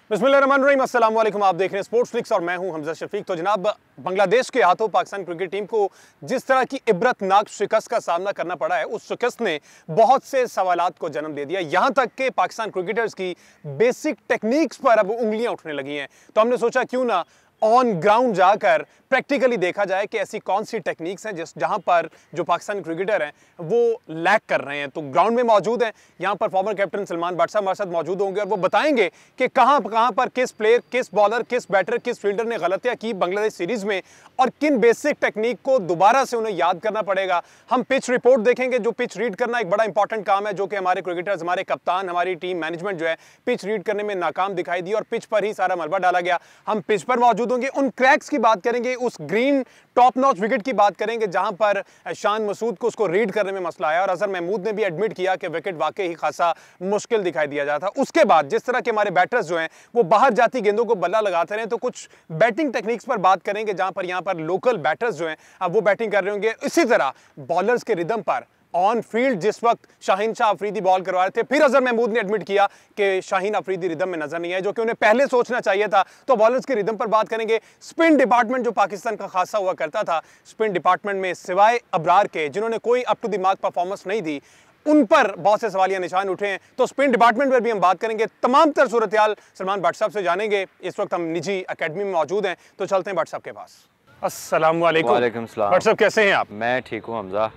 बिस्मिल्लाहिर्रहमानिर्रहीम, अस्सलाम वालेकुम। आप देख रहे हैं स्पोर्ट्स फ्लिक्स और मैं हूं हमजा शफीक। तो जनाब, बांग्लादेश के हाथों पाकिस्तान क्रिकेट टीम को जिस तरह की इबरतनाक शिकस्त का सामना करना पड़ा है, उस शिकस्त ने बहुत से सवालात को जन्म दे दिया। यहां तक कि पाकिस्तान क्रिकेटर्स की बेसिक टेक्निक्स पर अब उंगलियां उठने लगी हैं। तो हमने सोचा क्यों ना ऑन ग्राउंड जाकर प्रैक्टिकली देखा जाए कि ऐसी कौन सी टेक्निक्स हैं जहां पर जो पाकिस्तानी क्रिकेटर हैं वो लैक कर रहे हैं। तो ग्राउंड में मौजूद हैं, यहां पर फॉर्मर कैप्टन सलमान बट साहब हमारे साथ मौजूद होंगे और वो बताएंगे कि कहां पर किस प्लेयर, किस बॉलर, किस बैटर, किस फील्डर ने गलतियां की बांग्लादेश सीरीज में और किन बेसिक टेक्निक को दोबारा से उन्हें याद करना पड़ेगा। हम पिच रिपोर्ट देखेंगे। जो पिच रीड करना एक बड़ा इंपॉर्टेंट काम है, जो कि हमारे क्रिकेटर्स, हमारे कप्तान, हमारी टीम मैनेजमेंट जो है पिच रीड करने में नाकाम दिखाई दी और पिच पर ही सारा मलबा डाला गया। हम पिच पर मौजूद होंगे, उन क्रैक्स की बात करेंगे, उस ग्रीन टॉप नॉच विकेट की बात करेंगे जहां पर शान मसूद को उसको रीड करने में मसला आया और अजहर महमूद ने भी एडमिट किया कि विकेट वाकई ही खासा मुश्किल दिखाई दिया जाता। उसके बाद जिस तरह के हमारे बैटर्स जो हैं वो बाहर जाती गेंदों को बल्ला लगाते रहे, तो कुछ बैटिंग टेक्निक्स पर बात करेंगे जहां पर यहां पर लोकल बैटर्स जो हैं अब वो बैटिंग कर रहे होंगे। इसी तरह बॉलर्स के रिदम पर ऑन फील्ड जिस वक्त शाहीन शाह अफरीदी बॉल करवा रहे थे, फिर अजहर महमूद ने एडमिट किया कि शाहीन अफरीदी रिदम में नजर नहीं आए, जो कि उन्हें पहले सोचना चाहिए था। तो बॉलर्स के रिदम पर बात करेंगे। स्पिन डिपार्टमेंट जो पाकिस्तान का खासा हुआ करता था, स्पिन डिपार्टमेंट में सिवाय अबरार के जिन्होंने कोई up to the mark performance नहीं दी, उन पर बहुत से सवालिया निशान उठे हैं। तो स्पिन डिपार्टमेंट पर भी हम बात करेंगे। तमाम तर सूरत हाल सलमान बट साहब से जानेंगे। इस वक्त हम निजी अकेडमी में मौजूद हैं, तो चलते हैं बट साहब के पास। अस्सलाम वालेकुम। वालेकुम सलाम। बट साहब कैसे हैं आप? मैं ठीक हूँ हमजा।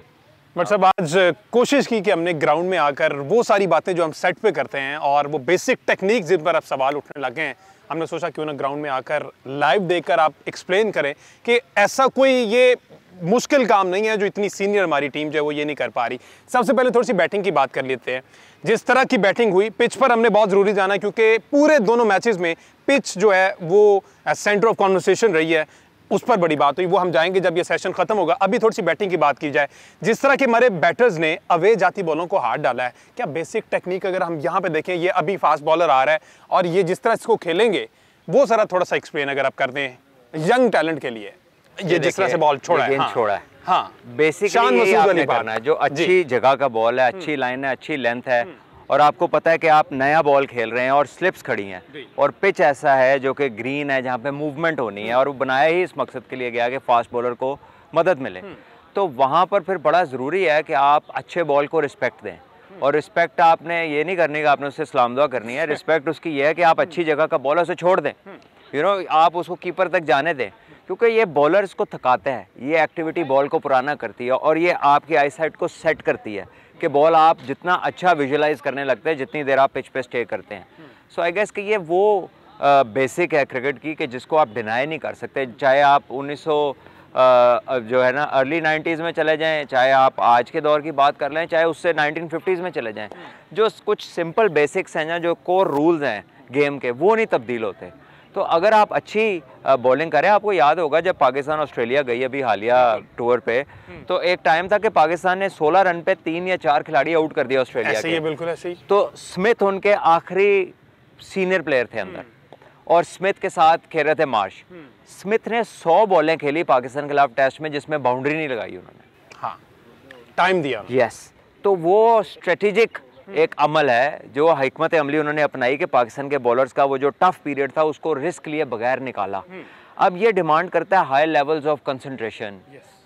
बट साहब आज कोशिश की कि हमने ग्राउंड में आकर वो सारी बातें जो हम सेट पे करते हैं और वो बेसिक टेक्निक जिन पर अब सवाल उठने लगे हैं, हमने सोचा क्यों ना ग्राउंड में आकर लाइव देखकर आप एक्सप्लेन करें कि ऐसा कोई ये मुश्किल काम नहीं है जो इतनी सीनियर हमारी टीम जो है वो ये नहीं कर पा रही। सबसे पहले थोड़ी सी बैटिंग की बात कर लेते हैं। जिस तरह की बैटिंग हुई पिच पर हमने बहुत ज़रूरी जाना, क्योंकि पूरे दोनों मैचेस में पिच जो है वो सेंटर ऑफ कॉन्वर्सेशन रही है, उस पर बड़ी बात हुई। वो हम जाएंगे जब ये सेशन खत्म होगा। अभी थोड़ी सी बैटिंग की बात की जाए। जिस तरह के हमारे बैटर्स ने अवे जाती बॉलों को हाथ डाला है, क्या बेसिक टेक्निक अगर हम यहाँ पे देखें, ये अभी फास्ट बॉलर आ रहा है और ये जिस तरह इसको खेलेंगे वो जरा थोड़ा सा एक्सप्लेन अगर आप कर दें यंग टैलेंट के लिए। ये जिस तरह से बॉल छोड़ा है, छोड़ा है, हाँ, बेसिकली ये आपने करना है। जो अच्छी जगह का बॉल है, अच्छी लाइन है, अच्छी लेंथ है और आपको पता है कि आप नया बॉल खेल रहे हैं और स्लिप्स खड़ी हैं और पिच ऐसा है जो कि ग्रीन है जहाँ पे मूवमेंट होनी है और वो बनाया ही इस मकसद के लिए गया कि फास्ट बॉलर को मदद मिले। तो वहाँ पर फिर बड़ा ज़रूरी है कि आप अच्छे बॉल को रिस्पेक्ट दें। और रिस्पेक्ट आपने ये नहीं करनी कि आपने उससे सलाम दुआ करनी है। रिस्पेक्ट उसकी ये है कि आप अच्छी जगह का बॉल उसे छोड़ दें, आप उसको कीपर तक जाने दें, क्योंकि ये बॉलर्स को थकाते हैं। ये एक्टिविटी बॉल को पुराना करती है और ये आपकी आई साइट को सेट करती है कि बॉल आप जितना अच्छा विजुलाइज करने लगते हैं जितनी देर आप पिच पे स्टे करते हैं। सो आई गेस कि ये वो बेसिक है क्रिकेट की कि जिसको आप डिनाई नहीं कर सकते। चाहे आप 1900 जो है ना अर्ली 90s में चले जाएं, चाहे आप आज के दौर की बात कर लें, चाहे उससे 1950s में चले जाएं, जो कुछ सिंपल बेसिक्स हैं ना, जो कोर रूल्स हैं गेम के, वो नहीं तब्दील होते। तो अगर आप अच्छी बॉलिंग करें, आपको याद होगा जब पाकिस्तान ऑस्ट्रेलिया गई अभी हालिया टूर पे, तो एक टाइम था कि पाकिस्तान ने 16 रन पे 3 या 4 खिलाड़ी आउट कर दिया ऑस्ट्रेलिया के। बिल्कुल ऐसे ही। तो स्मिथ उनके आखिरी सीनियर प्लेयर थे अंदर और स्मिथ के साथ खेल रहे थे मार्श। स्मिथ ने 100 बॉलें खेली पाकिस्तान के खिलाफ टेस्ट में जिसमें बाउंड्री नहीं लगाई उन्होंने। हाँ, टाइम दिया। यस, तो वो स्ट्रेटेजिक एक अमल है जो हिकमत अमली उन्होंने अपनाई कि पाकिस्तान के बॉलर्स का वो जो टफ पीरियड था उसको रिस्क लिए बगैर निकाला। अब ये डिमांड करता है high levels of concentration,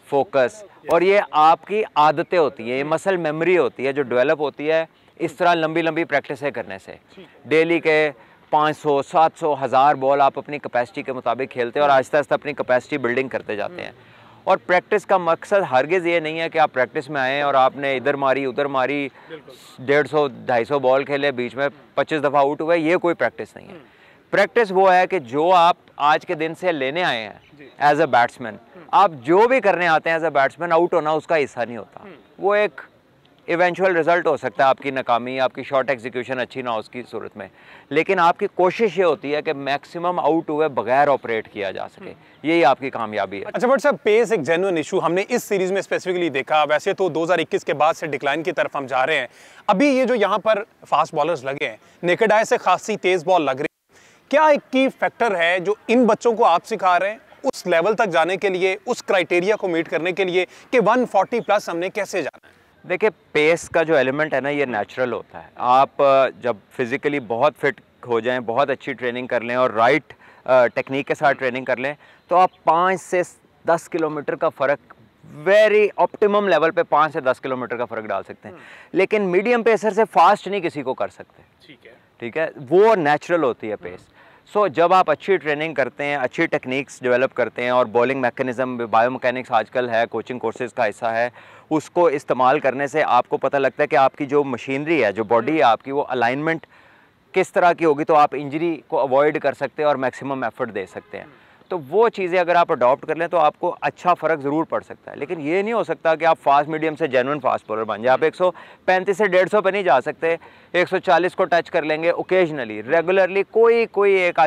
focus, और ये आपकी आदतें होती हैं, ये मसल मेमोरी होती है जो डेवलप होती है इस तरह लंबी लंबी प्रैक्टिसें करने से। डेली के 500, 700, 1000 बॉल आप अपनी कैपेसिटी के मुताबिक खेलते हैं और आहिस्ता आहिस्ता अपनी कैपेसिटी बिल्डिंग करते जाते हैं। और प्रैक्टिस का मकसद हरगिज़ ये नहीं है कि आप प्रैक्टिस में आएँ और आपने इधर मारी उधर मारी, 150, 250 बॉल खेले, बीच में 25 दफ़ा आउट हुए, ये कोई प्रैक्टिस नहीं है। प्रैक्टिस वो है कि जो आप आज के दिन से लेने आए हैं एज अ बैट्समैन, आप जो भी करने आते हैं एज अ बैट्समैन, आउट होना उसका हिस्सा नहीं होता। वो एक इवेंचुअल रिजल्ट हो सकता है, आपकी नाकामी, आपकी शॉट एग्जीक्यूशन अच्छी ना हो उसकी सूरत में, लेकिन आपकी कोशिश ये होती है कि मैक्सिमम आउट हुए बगैर ऑपरेट किया जा सके, यही आपकी कामयाबी है। अच्छा बट साहब, पेस एक जेन्युइन इशू हमने इस सीरीज में स्पेसिफिकली देखा। वैसे तो 2021 के बाद से डिक्लाइन की तरफ हम जा रहे हैं। अभी ये जो यहाँ पर फास्ट बॉलर्स लगे हैं, नेकेड आई से खासी तेज बॉल लग रही है, क्या एक की फैक्टर है जो इन बच्चों को आप सिखा रहे हैं उस लेवल तक जाने के लिए, उस क्राइटेरिया को मीट करने के लिए कि 140 प्लस हमने कैसे जाना है? देखिए, पेस का जो एलिमेंट है ना, ये नेचुरल होता है। आप जब फिज़िकली बहुत फिट हो जाएं, बहुत अच्छी ट्रेनिंग कर लें और राइट टेक्निक के साथ ट्रेनिंग कर लें, तो आप 5 से 10 किलोमीटर का फ़र्क, वेरी ऑप्टिमम लेवल पे 5 से 10 किलोमीटर का फ़र्क डाल सकते हैं। लेकिन मीडियम पेसर से फास्ट नहीं किसी को कर सकते, ठीक है, वो नेचुरल होती है पेस। सो जब आप अच्छी ट्रेनिंग करते हैं, अच्छी टेक्निक्स डेवलप करते हैं और बॉलिंग मैकेनिज़्म, बायोमैकेनिक्स आजकल है, कोचिंग कोर्सेज़ का हिस्सा है, उसको इस्तेमाल करने से आपको पता लगता है कि आपकी जो मशीनरी है, जो बॉडी है आपकी, वो अलाइनमेंट किस तरह की होगी, तो आप इंजरी को अवॉइड कर सकते हैं और मैक्सिमम एफर्ट दे सकते हैं। तो वो चीज़ें अगर आप अडॉप्ट कर लें तो आपको अच्छा फ़र्क ज़रूर पड़ सकता है। लेकिन ये नहीं हो सकता कि आप फास्ट मीडियम से जेन्युइन फास्ट बॉलर बन जाए। आप 135 से 150 पे नहीं जा सकते, 140 को टच कर लेंगे ओकेजनली, रेगुलरली कोई एक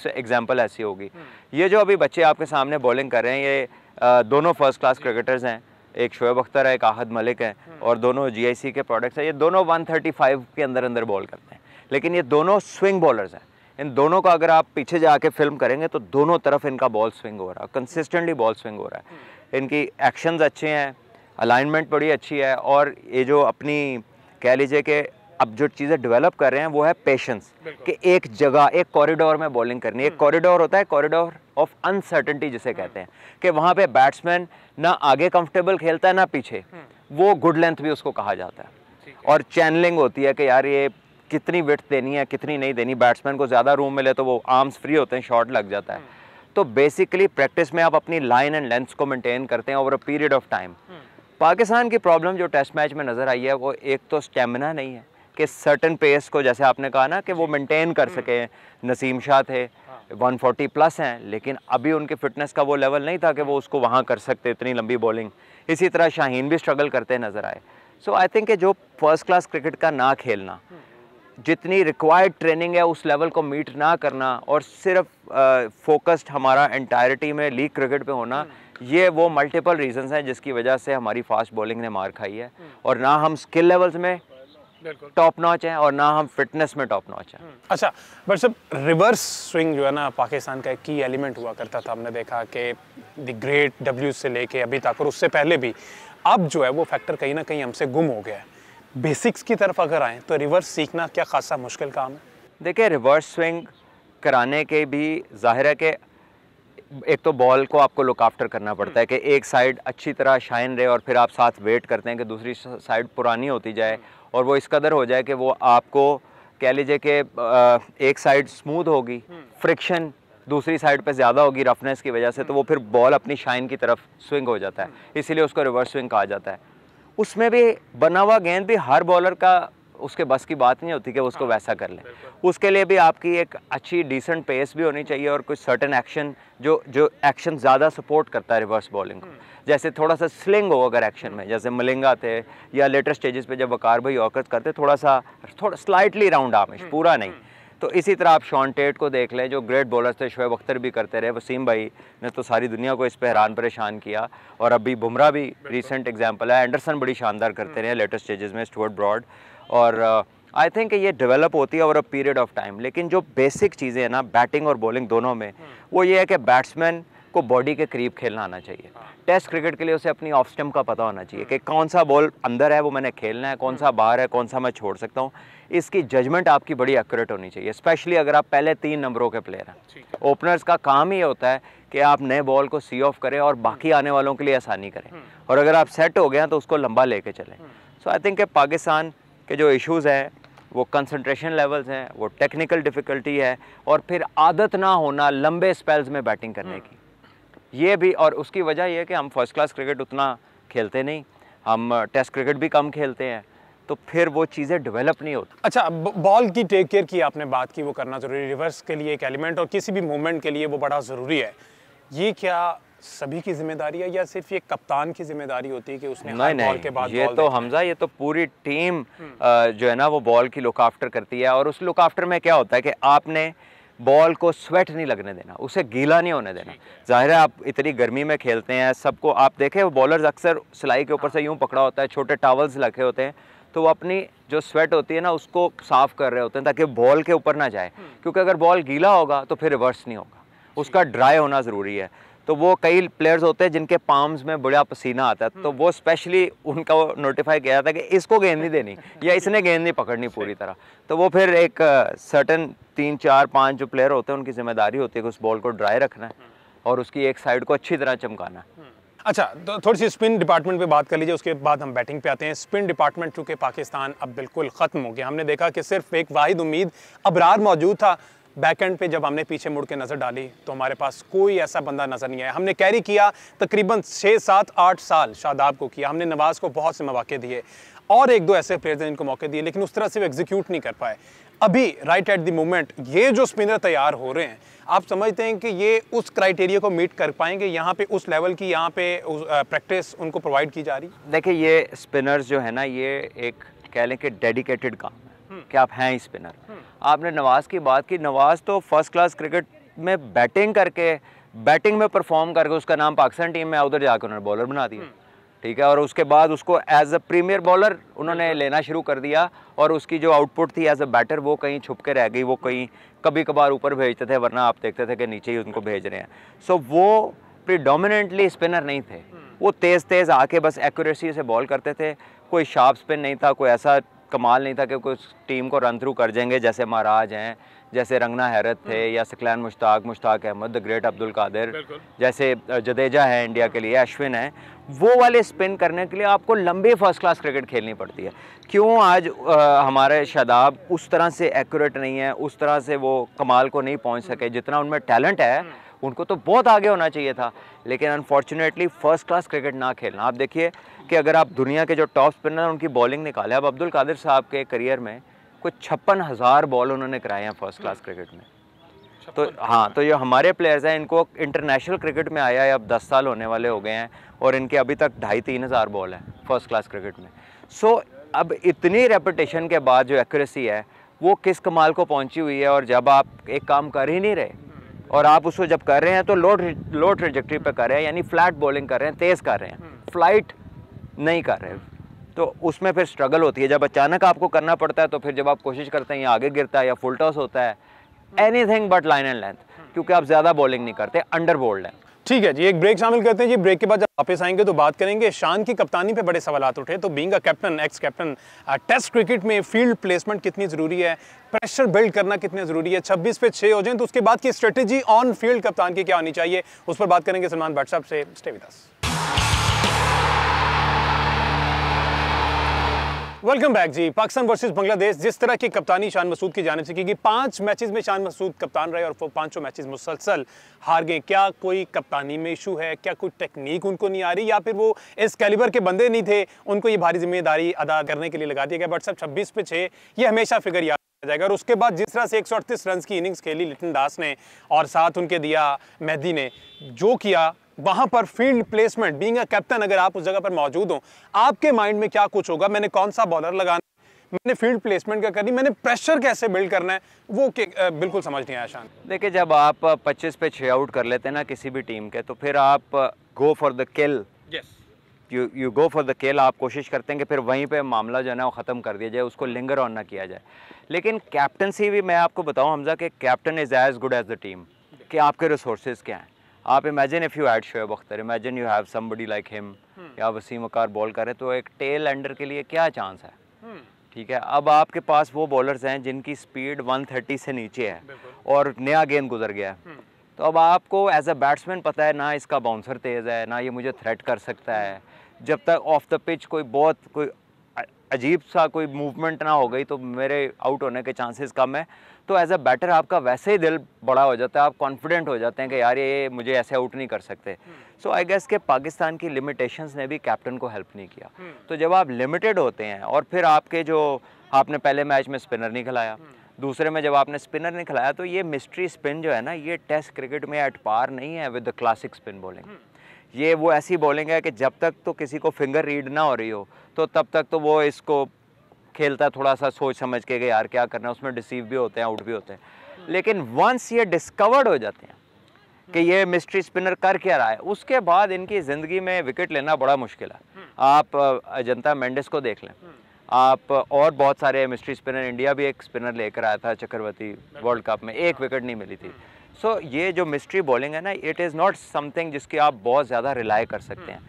एग्जांपल ऐसी होगी। ये जो अभी बच्चे आपके सामने बॉलिंग कर रहे हैं, ये दोनों फर्स्ट क्लास क्रिकेटर्स हैं, एक शोएब अख्तर है, एक आहद मलिक है, और दोनों GIC के प्रोडक्ट्स हैं। ये दोनों 135 के अंदर बॉल करते हैं, लेकिन ये दोनों स्विंग बॉलर्स हैं। इन दोनों का अगर आप पीछे जाके फिल्म करेंगे तो दोनों तरफ इनका बॉल स्विंग हो रहा है, कंसिस्टेंटली बॉल स्विंग हो रहा है। इनकी एक्शंस अच्छे हैं, अलाइनमेंट बड़ी अच्छी है, और ये जो अपनी कह लीजिए कि अब जो चीज़ें डेवलप कर रहे हैं वो है पेशेंस, कि एक जगह, एक कॉरिडोर में बॉलिंग करनी है। एक कॉरिडोर होता है, कॉरिडोर ऑफ अनसर्टेनिटी जिसे कहते हैं, कि वहाँ पे बैट्समैन ना आगे कंफर्टेबल खेलता है ना पीछे, वो गुड लेंथ भी उसको कहा जाता है। और चैनलिंग होती है कि यार ये कितनी विड्थ देनी है, कितनी नहीं देनी। बैट्समैन को ज़्यादा रूम मिले तो वो आर्म्स फ्री होते हैं, शॉट लग जाता है। तो बेसिकली प्रैक्टिस में आप अपनी लाइन एंड लेंथ को मेंटेन करते हैं over a period of time. Pakistan की प्रॉब्लम जो टेस्ट मैच में नज़र आई है वो एक तो स्टेमिना नहीं है, कि सर्टन पेस को, जैसे आपने कहा ना, कि वो मेंटेन कर सके। नसीम शाह थे 140 प्लस हैं, लेकिन अभी उनके फिटनेस का वो लेवल नहीं था कि वो उसको वहाँ कर सकते, इतनी लंबी बॉलिंग। इसी तरह शाहीन भी स्ट्रगल करते नज़र आए। सो आई थिंक कि जो फर्स्ट क्लास क्रिकेट का ना खेलना, जितनी रिक्वायर्ड ट्रेनिंग है उस लेवल को मीट ना करना, और सिर्फ फोकस्ड हमारा एंटायरिटी में लीग क्रिकेट पे होना, ये वो मल्टीपल रीजंस हैं जिसकी वजह से हमारी फास्ट बॉलिंग ने मार खाई है। और ना हम स्किल लेवल्स में टॉप नॉच हैं और ना हम फिटनेस में टॉप नॉच हैं। अच्छा, बट सब रिवर्स स्विंग जो है ना पाकिस्तान का एक की एलिमेंट हुआ करता था। हमने देखा कि द ग्रेट डब्ल्यू से लेके अभी तक, और उससे पहले भी, अब जो है वो फैक्टर कहीं ना कहीं हमसे गुम हो गया है। बेसिक्स की तरफ अगर आएँ तो रिवर्स सीखना क्या खासा मुश्किल काम है? देखिए, रिवर्स स्विंग कराने के भी जाहिर है कि एक तो बॉल को आपको लुक आफ्टर करना पड़ता है, कि एक साइड अच्छी तरह शाइन रहे, और फिर आप साथ वेट करते हैं कि दूसरी साइड पुरानी होती जाए, और वो इस कदर हो जाए कि वो आपको कह लीजिए कि एक साइड स्मूथ होगी, फ्रिक्शन दूसरी साइड पे ज़्यादा होगी रफनेस की वजह से, तो वो फिर बॉल अपनी शाइन की तरफ स्विंग हो जाता है, इसीलिए उसको रिवर्स स्विंग कहा जाता है। उसमें भी बना हुआ गेंद भी हर बॉलर का उसके बस की बात नहीं होती कि उसको वैसा कर ले। उसके लिए भी आपकी एक अच्छी डिसेंट पेस भी होनी चाहिए, और कुछ सर्टेन एक्शन जो एक्शन ज़्यादा सपोर्ट करता है रिवर्स बॉलिंग को, जैसे थोड़ा सा स्लिंग हो अगर एक्शन में, जैसे मलिंगा थे, या लेटेस्ट स्टेजेस पे जब वकार भाई औकत करते थोड़ा स्लाइटली राउंड आर्मिश, पूरा नहीं। तो इसी तरह आप शॉन टेट को देख लें, जो ग्रेट बॉलर्स थे, शोएब अख्तर भी करते रहे, वसीम भाई ने तो सारी दुनिया को इस पर हैरान परेशान किया, और अभी बुमराह भी रीसेंट एग्जांपल है, एंडरसन बड़ी शानदार करते रहे लेटेस्ट स्टेजेस में, स्टुअर्ट ब्रॉड। और आई थिंक ये डेवलप होती है over a period of time. लेकिन जो बेसिक चीज़ें हैं ना बैटिंग और बॉलिंग दोनों में, वो ये है कि बैट्समैन को बॉडी के करीब खेलना आना चाहिए। टेस्ट क्रिकेट के लिए उसे अपनी ऑफ स्टंप का पता होना चाहिए कि कौन सा बॉल अंदर है वो मैंने खेलना है, कौन सा बाहर है, कौन सा मैं छोड़ सकता हूँ। इसकी जजमेंट आपकी बड़ी एक्यूरेट होनी चाहिए, स्पेशली अगर आप पहले 3 नंबरों के प्लेयर हैं। ओपनर्स का काम ही होता है कि आप नए बॉल को सी ऑफ करें और बाकी आने वालों के लिए आसानी करें, और अगर आप सेट हो गए हैं तो उसको लंबा लेके चलें। सो आई थिंक पाकिस्तान के जो इश्यूज़ हैं वो कंसंट्रेशन लेवल्स हैं, वो टेक्निकल डिफ़िकल्टी है, और फिर आदत ना होना लंबे स्पेल्स में बैटिंग करने की, ये भी। और उसकी वजह यह है कि हम फर्स्ट क्लास क्रिकेट उतना खेलते नहीं, हम टेस्ट क्रिकेट भी कम खेलते हैं, तो फिर वो चीज़ें डेवलप नहीं होती। अच्छा, बॉल की टेक केयर की आपने बात की, वो करना ज़रूरी, रिवर्स के लिए एक एलिमेंट और किसी भी मूवमेंट के लिए वो बड़ा ज़रूरी है। ये क्या सभी की जिम्मेदारी है या सिर्फ ये कप्तान की जिम्मेदारी होती है कि उसने हर बॉल के बाद ये तो हमजा, ये तो पूरी टीम जो है ना वो बॉल की लुक आफ्टर करती है। और उस लुक आफ्टर में क्या होता है कि आपने बॉल को स्वेट नहीं लगने देना, उसे गीला नहीं होने देना। जाहिर है आप इतनी गर्मी में खेलते हैं, सबको आप देखें बॉलर्स अक्सर सिलाई के ऊपर से यूँ पकड़ा होता है, छोटे टॉवल्स रखे होते हैं, तो वो अपनी जो स्वेट होती है ना उसको साफ़ कर रहे होते हैं ताकि बॉल के ऊपर ना जाए, क्योंकि अगर बॉल गीला होगा तो फिर रिवर्स नहीं होगा, उसका ड्राई होना ज़रूरी है। तो वो कई प्लेयर्स होते हैं जिनके पाम्स में बड़ा पसीना आता है, तो वो स्पेशली उनका वो नोटिफाई किया जाता है कि इसको गेंद नहीं देनी या इसने गेंद नहीं पकड़नी पूरी तरह। तो वो फिर एक सर्टन 3 4 5 जो प्लेयर होते हैं उनकी जिम्मेदारी होती है कि उस बॉल को ड्राई रखना है और उसकी एक साइड को अच्छी तरह चमकाना है। अच्छा, तो थोड़ी सी स्पिन डिपार्टमेंट पे बात कर लीजिए, उसके बाद हम बैटिंग पे आते हैं। स्पिन डिपार्टमेंट चूँकि पाकिस्तान अब बिल्कुल ख़त्म हो गया, हमने देखा कि सिर्फ एक वाहिद उम्मीद अबरार मौजूद था। बैकएंड पे जब हमने पीछे मुड़ के नज़र डाली तो हमारे पास कोई ऐसा बंदा नज़र नहीं आया। हमने कैरी किया तकरीबन 6 7 8 साल शादाब को किया, हमने नवाज़ को बहुत से मौके दिए और एक दो ऐसे प्लेयर्स हैं जिनको मौके दिए, लेकिन उस तरह से वो एग्जीक्यूट नहीं कर पाए। अभी राइट एट द मोमेंट ये जो स्पिनर तैयार हो रहे हैं, आप समझते हैं कि ये उस क्राइटेरिया को मीट कर पाएंगे? यहाँ पे उस लेवल की यहाँ पे प्रैक्टिस उनको प्रोवाइड की जा रही? देखिए, ये स्पिनर्स जो है ना, ये एक कह लें कि डेडिकेटेड काम है कि आप हैं ही स्पिनर। आपने नवाज़ की बात की, नवाज़ तो फर्स्ट क्लास क्रिकेट में बैटिंग में परफॉर्म करके उसका नाम पाकिस्तान टीम में उधर जाकर उन्होंने बॉलर बना दिया, ठीक है। और उसके बाद उसको एज अ प्रीमियर बॉलर उन्होंने लेना शुरू कर दिया और उसकी जो आउटपुट थी एज अ बैटर वो कहीं छुप के रह गई, वो कहीं कभी कभार ऊपर भेजते थे, वरना आप देखते थे कि नीचे ही उनको भेज रहे हैं। सो वो प्रीडोमिनेंटली स्पिनर नहीं थे, वो तेज़ आके बस एक्यूरेसी से बॉल करते थे। कोई शार्प स्पिन नहीं था, कोई ऐसा कमाल नहीं था कि कुछ टीम को रन थ्रू कर जाएंगे, जैसे महाराज हैं, जैसे रंगना हैरत थे, या सकलैन मुश्ताक अहमद, द ग्रेट अब्दुल कादिर, जैसे जडेजा है इंडिया के लिए, अश्विन है। वो वाले स्पिन करने के लिए आपको लंबी फर्स्ट क्लास क्रिकेट खेलनी पड़ती है। क्यों आज हमारे शादाब उस तरह से एक्यूरेट नहीं है, उस तरह से वो कमाल को नहीं पहुंच सके, जितना उनमें टैलेंट है उनको तो बहुत आगे होना चाहिए था, लेकिन अनफॉर्चुनेटली फर्स्ट क्लास क्रिकेट ना खेलना। आप देखिए कि अगर आप दुनिया के जो टॉप स्पिनर हैं उनकी बॉलिंग निकाले, अब अब्दुल कादिर साहब के करियर में कुछ 56,000 बॉल उन्होंने कराए हैं फर्स्ट क्लास क्रिकेट में। तो हाँ, तो ये हमारे प्लेयर्स हैं, इनको इंटरनेशनल क्रिकेट में आया है अब 10 साल होने वाले हो गए हैं और इनके अभी तक 2,500-3 हज़ार बॉल है फर्स्ट क्लास क्रिकेट में। सो अब इतनी रेपिटेशन के बाद जो एक्यूरेसी है वो किस कमाल को पहुंची हुई है। और जब आप एक काम कर ही नहीं रहे और आप उसको जब कर रहे हैं तो लो ट्रेजेक्टरी पे कर रहे हैं, यानी फ्लैट बॉलिंग कर रहे हैं, तेज़ कर रहे हैं, फ्लाइट नहीं कर रहे, तो उसमें फिर स्ट्रगल होती है। जब अचानक आपको करना पड़ता है तो फिर जब आप कोशिश करते हैं या आगे गिरता है या फुल टॉस होता है, anything but line and length, क्योंकि आप ज़्यादा बॉलिंग नहीं करते, अंडर बोल्ड है। ठीक है जी, एक ब्रेक शामिल करते हैं जी। ब्रेक के बाद जब वापस आएंगे तो बात करेंगे शान की कप्तानी पे बड़े सवालात उठे। तो being a captain, ex captain, test cricket में फील्ड प्लेसमेंट कितनी ज़रूरी है, प्रेशर बिल्ड करना कितना ज़रूरी है, 26 पे 6 हो जाए तो उसके बाद की स्ट्रेटेजी ऑन फील्ड कप्तान की क्या होनी चाहिए, उस पर बात करेंगे सलमान भट्ट साहब से। Stay with us. Welcome back जी। पाकिस्तान वर्सेस बांग्लादेश, जिस तरह की कप्तानी शान मसूद की जानिब से की गई, 5 मैचेस में शान मसूद कप्तान रहे और वो 5 मैचेस मुसलसल हार गए। क्या कोई कप्तानी में इशू है, क्या कोई टेक्निक उनको नहीं आ रही, या फिर वो इस कैलिबर के बंदे नहीं थे, उनको ये भारी जिम्मेदारी अदा करने के लिए लगा दिया गया? बट सब 26 पे 6 ये हमेशा फिगर याद जाएगा। और उसके बाद जिस तरह से 138 रन की इनिंग्स खेली लिटन दास ने और साथ उनके दिया मेहदी ने, जो किया वहां पर field placement, being a captain, अगर आप उस जगह पर मौजूद हो, आपके माइंड में क्या कुछ होगा? मैंने कौन सा बॉलर लगाना, मैंने फील्ड प्लेसमेंट क्या करनी, मैंने प्रेशर कैसे बिल्ड करना है, वो बिल्कुल समझ नहीं आया शान। देखिए, जब आप 25 पे 6 आउट कर लेते हैं ना किसी भी टीम के, तो फिर आप go for the kill, you go for the किल। आप कोशिश करते हैं कि फिर वहीं पे मामला जो है ना वो ख़त्म कर दिया जाए, उसको लिंगर ऑन ना किया जाए। लेकिन कैप्टनसी भी मैं आपको बताऊं हमजा, कि captain is as good as the team, कि आपके रिसोर्सेज क्या हैं। आप imagine if you add Shoaib Akhtar, imagine you have somebody like him, या वसीम अकार बॉल करे, तो एक टेल एंडर के लिए क्या चांस है, ठीक है। अब आपके पास वो बॉलर्स हैं जिनकी स्पीड 130 से नीचे है और नया गेंद गुजर गया है, तो अब आपको एज अ बैट्समैन पता है ना इसका बाउंसर तेज़ है, ना ये मुझे थ्रेट कर सकता है। जब तक ऑफ द पिच कोई अजीब सा कोई मूवमेंट ना हो गई तो मेरे आउट होने के चांसेस कम है। तो एज अ बैटर आपका वैसे ही दिल बड़ा हो जाता है, आप कॉन्फिडेंट हो जाते हैं कि यार ये मुझे ऐसे आउट नहीं कर सकते। सो आई गेस के पाकिस्तान की लिमिटेशंस ने भी कैप्टन को हेल्प नहीं किया। तो जब आप लिमिटेड होते हैं और फिर आपके जो आपने पहले मैच में स्पिनर नहीं खिलाया, दूसरे में जब आपने स्पिनर नहीं खिलाया, तो ये मिस्ट्री स्पिन जो है ना, ये टेस्ट क्रिकेट में एट पार नहीं है with the classic spin bowling. ये वो ऐसी बॉलिंग है कि जब तक तो किसी को फिंगर रीड ना हो रही हो, तो तब तक तो वो इसको खेलता है थोड़ा सा सोच समझ के, यार क्या करना है, उसमें डिसीव भी होते हैं, आउट भी होते हैं। लेकिन वंस ये डिस्कवर्ड हो जाते हैं कि ये मिस्ट्री स्पिनर कर क्या रहा है, उसके बाद इनकी ज़िंदगी में विकेट लेना बड़ा मुश्किल है। आप अजंता मेंडिस को देख लें, आप और बहुत सारे मिस्ट्री स्पिनर, इंडिया भी एक स्पिनर लेकर आया था चक्रवर्ती वर्ल्ड कप में, 1 विकेट नहीं मिली थी। सो ये जो मिस्ट्री बॉलिंग है ना, इट इज़ नॉट समथिंग जिसकी आप बहुत ज़्यादा रिलाई कर सकते हैं।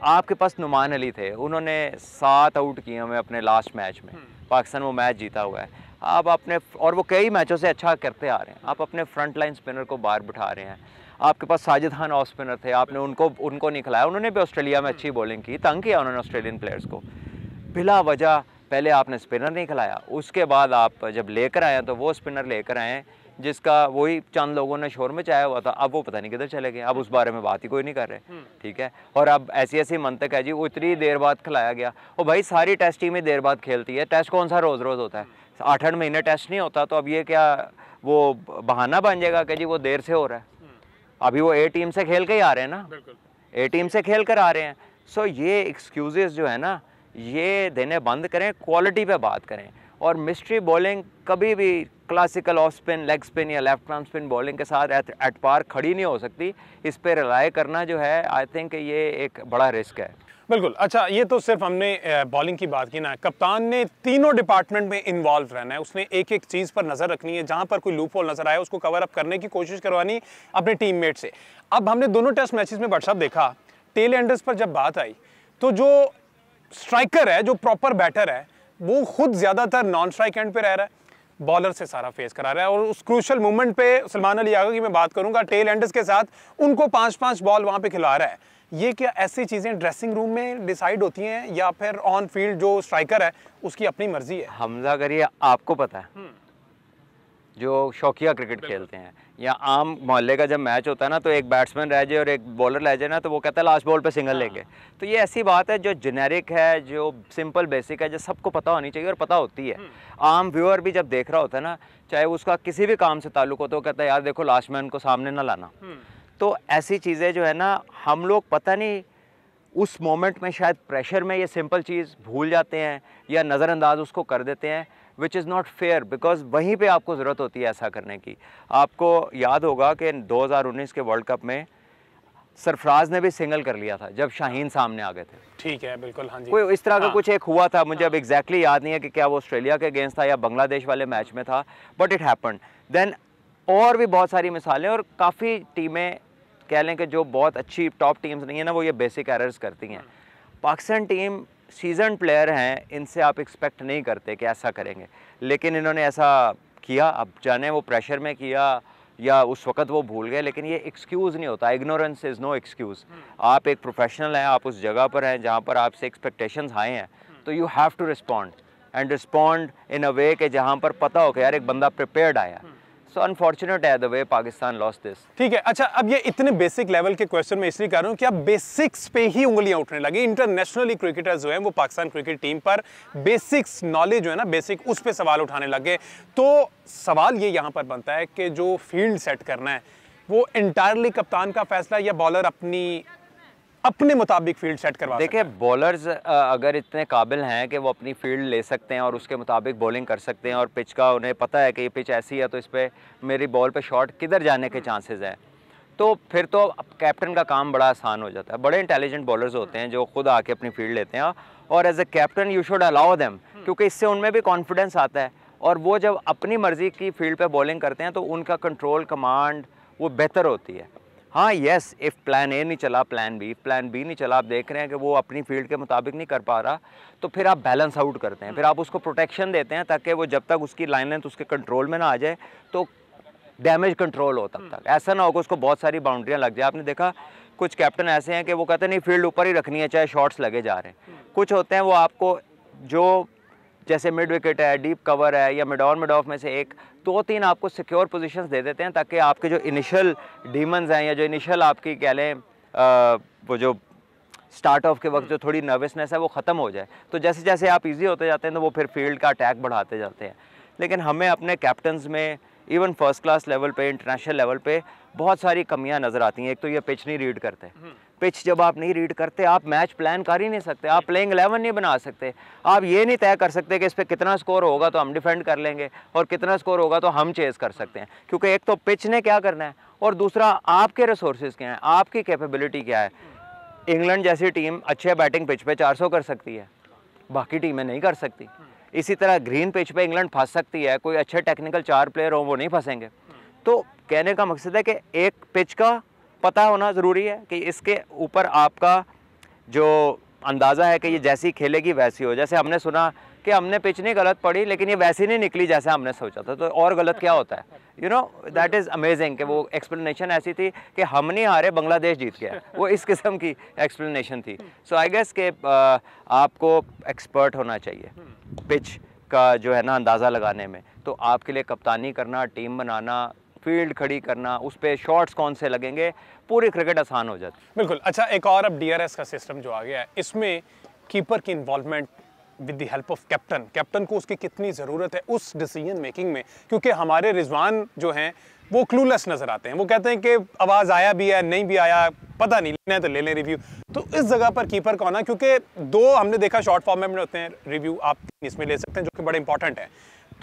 आपके पास नुमान अली थे, उन्होंने 7 आउट किए हमें अपने लास्ट मैच में, पाकिस्तान वो मैच जीता हुआ है। आप अपने, और वो कई मैचों से अच्छा करते आ रहे हैं, आप अपने फ्रंट लाइन स्पिनर को बाहर बिठा रहे हैं। आपके पास साजिद खान ऑफ स्पिनर थे, आपने उनको नहीं खिलाया। उन्होंने भी ऑस्ट्रेलिया में अच्छी बॉलिंग की, तंग किया उन्होंने ऑस्ट्रेलियन प्लेयर्स को बिला वजह। पहले आपने स्पिनर नहीं खिलाया, उसके बाद आप जब लेकर आए तो वो स्पिनर लेकर आए जिसका वही चंद लोगों ने शोर मचाया हुआ था। अब वो पता नहीं किधर चले गए, अब उस बारे में बात ही कोई नहीं कर रहे। ठीक है, और अब ऐसी ऐसी मंतक है जी, वो इतनी देर बाद खिलाया गया। और भाई सारी टेस्ट टीमें देर बाद खेलती है, टेस्ट कौन सा रोज़ रोज़ होता है? 8-8 महीने टेस्ट नहीं होता, तो अब ये क्या वो बहाना बन जाएगा कि जी वो देर से हो रहा है? अभी वो ए टीम से खेल के ही आ रहे हैं ना, ए टीम से खेल कर आ रहे हैं। सो ये एक्सक्यूजेस जो है ना, ये देने बंद करें, क्वालिटी पे बात करें। और मिस्ट्री बॉलिंग कभी भी classical off spin, leg spin या लेफ्ट आर्म स्पिन बॉलिंग के साथ एट पार खड़ी नहीं हो सकती। इस पे रिलाई करना जो है, आई थिंक ये एक बड़ा रिस्क है। बिल्कुल। अच्छा, ये तो सिर्फ हमने बॉलिंग की बात की ना, कप्तान ने तीनों डिपार्टमेंट में इन्वॉल्व रहना है। उसने एक एक चीज़ पर नज़र रखनी है, जहां पर कोई लूप होल नज़र आए उसको कवर अप करने की कोशिश करवानी अपने टीममेट से। अब हमने दोनों टेस्ट मैचेस में बट देखा, टेल एंडर्स पर जब बात आई तो जो स्ट्राइकर है, जो प्रॉपर बैटर है, वो खुद ज़्यादातर नॉन स्ट्राइक एंड पे रह रहा है, बॉलर से सारा फेस करा रहा है। और उस क्रूशल मोमेंट पे सलमान अली आगा की मैं बात करूंगा, टेल एंडर्स के साथ उनको 5-5 बॉल वहां पे खिला रहा है। ये क्या ऐसी चीज़ें ड्रेसिंग रूम में डिसाइड होती हैं या फिर ऑन फील्ड जो स्ट्राइकर है उसकी अपनी मर्जी है? हमजा करिए, आपको पता है जो शौकिया क्रिकेट खेलते हैं या आम मोहल्ले का जब मैच होता है ना, तो एक बैट्समैन रह जाए और एक बॉलर रह जाए ना, तो वो कहता है लास्ट बॉल पे सिंगल लेके। तो ये ऐसी बात है जो जेनेरिक है, जो सिंपल बेसिक है, जो सबको पता होनी चाहिए और पता होती है। आम व्यूअर भी जब देख रहा होता है ना, चाहे उसका किसी भी काम से ताल्लुक हो, तो कहता है यार देखो लास्ट मैन को सामने ना लाना। तो ऐसी चीज़ें जो है ना, हम लोग पता नहीं उस मोमेंट में शायद प्रेशर में ये सिंपल चीज़ भूल जाते हैं या नज़रअंदाज उसको कर देते हैं, which is not fair, because वहीं पे आपको ज़रूरत होती है ऐसा करने की। आपको याद होगा कि 2019 के वर्ल्ड कप में सरफराज ने भी सिंगल कर लिया था जब शाहीन सामने आ गए थे। ठीक है, बिल्कुल, हाँ जी। कोई इस तरह का कुछ एक हुआ था, मुझे अब एग्जैक्टली याद नहीं है कि क्या वो ऑस्ट्रेलिया के अगेंस्ट था या बांग्लादेश वाले मैच में था, बट इट हैपेंड देन। और भी बहुत सारी मिसालें, और काफ़ी टीमें कह लें कि जो बहुत अच्छी टॉप टीम्स नहीं है ना, वो ये बेसिक एरर्स करती हैं। पाकिस्तान टीम सीजन प्लेयर हैं, इनसे आप एक्सपेक्ट नहीं करते कि ऐसा करेंगे, लेकिन इन्होंने ऐसा किया। अब जाने वो प्रेशर में किया या उस वक्त वो भूल गए, लेकिन ये एक्सक्यूज़ नहीं होता। Ignorance is no excuse. आप एक प्रोफेशनल हैं, आप उस जगह पर हैं जहाँ पर आपसे एक्सपेक्टेशंस हाई हैं, तो you have to respond and respond in a way कि जहाँ पर पता हो कि यार एक बंदा प्रिपेयर्ड आया। सो अनफॉर्चुनेट है the way Pakistan lost this. ठीक है। अच्छा, अब ये इतने बेसिक लेवल के क्वेश्चन मैं इसलिए कर रहा हूँ कि अब बेसिक्स पे ही उंगलियां उठने लगी। इंटरनेशनली क्रिकेटर्स जो हैं वो पाकिस्तान क्रिकेट टीम पर बेसिक्स नॉलेज जो है ना, बेसिक उस पे सवाल उठाने लगे। तो सवाल ये यहाँ पर बनता है कि जो फील्ड सेट करना है वो इंटायरली कप्तान का फैसला या बॉलर अपने मुताबिक फील्ड सेट करवा? देखिए, बॉलर्स अगर इतने काबिल हैं कि वो अपनी फील्ड ले सकते हैं और उसके मुताबिक बॉलिंग कर सकते हैं, और पिच का उन्हें पता है कि ये पिच ऐसी है तो इस पर मेरी बॉल पे शॉट किधर जाने के चांसेस हैं, तो फिर तो कैप्टन का काम बड़ा आसान हो जाता है। बड़े इंटेलिजेंट बॉलर्स होते हैं जो खुद आके अपनी फील्ड लेते हैं, और as a captain you should allow them, क्योंकि इससे उनमें भी कॉन्फिडेंस आता है। और वो जब अपनी मर्जी की फील्ड पर बॉलिंग करते हैं तो उनका कंट्रोल, कमांड वो बेहतर होती है। हाँ यस, इफ़ प्लान ए नहीं चला, प्लान बी नहीं चला, आप देख रहे हैं कि वो अपनी फील्ड के मुताबिक नहीं कर पा रहा, तो फिर आप बैलेंस आउट करते हैं, फिर आप उसको प्रोटेक्शन देते हैं ताकि वो जब तक उसकी लाइन लेंथ उसके कंट्रोल में ना आ जाए तो डैमेज कंट्रोल हो तब तक। ऐसा ना हो कि उसको बहुत सारी बाउंड्रियाँ लग जाए। आपने देखा कुछ कैप्टन ऐसे हैं कि वो कहते हैं नहीं फील्ड ऊपर ही रखनी है चाहे शॉट्स लगे जा रहे हैं। कुछ होते हैं वो आपको जो जैसे मिड विकेट है, डीप कवर है, या मिड ऑन मिड ऑफ में से एक 2-3 आपको सिक्योर पोजीशंस दे देते हैं ताकि आपके जो इनिशियल डीमंस हैं या जो इनिशियल आपकी कह लें वो जो स्टार्ट ऑफ के वक्त जो थोड़ी नर्वसनेस है वो ख़त्म हो जाए। तो जैसे जैसे आप इजी होते जाते हैं तो वो फिर फील्ड का अटैक बढ़ाते जाते हैं। लेकिन हमें अपने कैप्टन्स में इवन फर्स्ट क्लास लेवल पे, इंटरनेशनल लेवल पे बहुत सारी कमियां नज़र आती हैं। एक तो ये पिच नहीं रीड करते। पिच जब आप नहीं रीड करते आप मैच प्लान कर ही नहीं सकते, आप प्लेइंग 11 नहीं बना सकते, आप ये नहीं तय कर सकते कि इस पर कितना स्कोर होगा तो हम डिफेंड कर लेंगे और कितना स्कोर होगा तो हम चेस कर सकते हैं, क्योंकि एक तो पिच ने क्या करना है और दूसरा आपके रिसोर्सेज क्या हैं, आपकी कैपेबिलिटी क्या है। इंग्लैंड जैसी टीम अच्छे बैटिंग पिच पे 400 कर सकती है, बाकी टीमें नहीं कर सकती। इसी तरह ग्रीन पिच पे इंग्लैंड फंस सकती है, कोई अच्छे टेक्निकल 4 प्लेयर हो वो नहीं फंसेंगे। तो कहने का मकसद है कि एक पिच का पता होना ज़रूरी है कि इसके ऊपर आपका जो अंदाज़ा है कि ये जैसी खेलेगी वैसी हो। जैसे हमने सुना कि हमने पिच नहीं गलत पड़ी लेकिन ये वैसी नहीं निकली जैसा हमने सोचा था, तो और गलत क्या होता है? You know, that is amazing कि वो एक्सप्लेनेशन ऐसी थी कि हम नहीं हारे, बांग्लादेश जीत गया। वो इस किस्म की एक्सप्लेनेशन थी। सो आई गेस कि आपको एक्सपर्ट होना चाहिए पिच का जो है ना अंदाज़ा लगाने में। तो आपके लिए कप्तानी करना, टीम बनाना, फील्ड खड़ी करना, उस पर शॉट्स कौन से लगेंगे, पूरी क्रिकेट आसान हो जाती है। बिल्कुल। अच्छा, एक और अब DRS का सिस्टम जो आ गया है, इसमें कीपर की involvement with the help of captain को उसकी कितनी ज़रूरत है उस डिसीजन मेकिंग में? क्योंकि हमारे रिजवान जो हैं वो क्लूलेस नज़र आते हैं। वो कहते हैं कि आवाज़ आया भी है, नहीं भी आया, पता नहीं, लेना है तो ले लें रिव्यू। तो इस जगह पर कीपर कौन है? क्योंकि दो हमने देखा शॉर्ट फॉर्मेट में होते हैं रिव्यू, आप इसमें ले सकते हैं, जो कि बड़े इंपॉर्टेंट है।